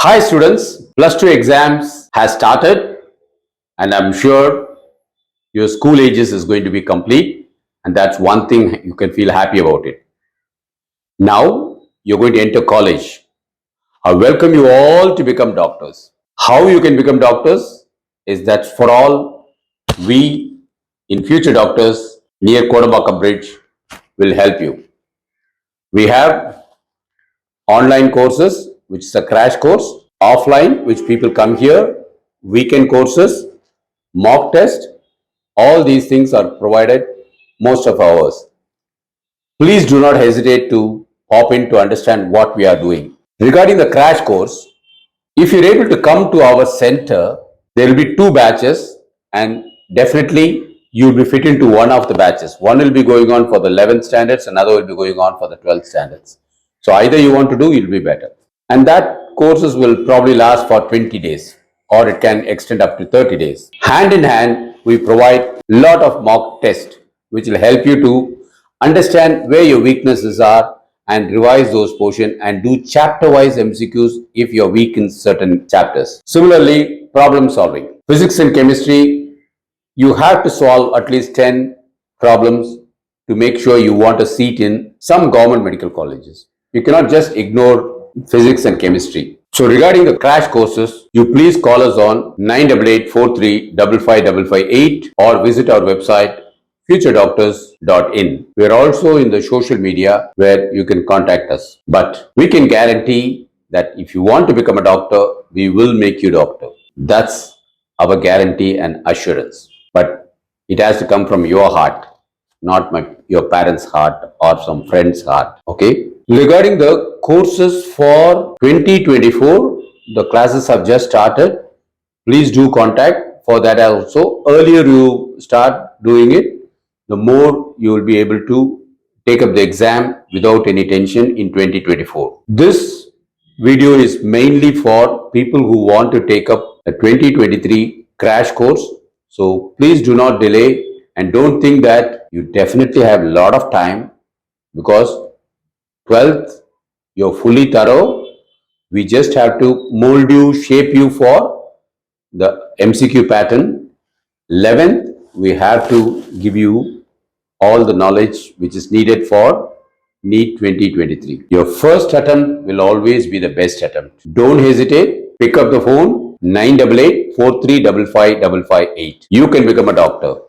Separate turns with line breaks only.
Hi students, plus 2 exams has started and I'm sure your school ages is going to be complete and that's one thing you can feel happy about it. Now you're going to enter college. I welcome you all to become doctors. How you can become doctors is that for all we in future doctors near Kodambaka Bridge will help you. We have online courses which is a crash course, offline which people come here, weekend courses, mock test, all these things are provided most of ours. Please do not hesitate to pop in to understand what we are doing. Regarding the crash course, if you're able to come to our center, there will be 2 batches and definitely you will be fit into one of the batches. One will be going on for the 11th standards, another will be going on for the 12th standards. So either you want to do, it will be better. And that courses will probably last for 20 days or it can extend up to 30 days. Hand in hand, we provide a lot of mock tests which will help you to understand where your weaknesses are and revise those portions and do chapter-wise MCQs if you're weak in certain chapters. Similarly, problem solving. Physics and chemistry, you have to solve at least 10 problems to make sure you want a seat in some government medical colleges. You cannot just ignore physics and chemistry. So regarding the crash courses, you please call us on 9884355558 or visit our website futuredoctors.in. We are also in the social media where you can contact us. But we can guarantee that if you want to become a doctor, we will make you doctor. That's our guarantee and assurance. But it has to come from your heart, not your parents' heart or some friend's heart. Okay? Regarding the courses for 2024, the classes have just started. Please do contact for that also. Earlier you start doing it, the more you will be able to take up the exam without any tension in 2024. This video is mainly for people who want to take up a 2023 crash course. So please do not delay and don't think that you definitely have a lot of time because 12th, you're fully thorough. We just have to mold you, shape you for the MCQ pattern. 11th, we have to give you all the knowledge which is needed for NEET 2023. Your first attempt will always be the best attempt. Don't hesitate. Pick up the phone 988 4355 558. You can become a doctor.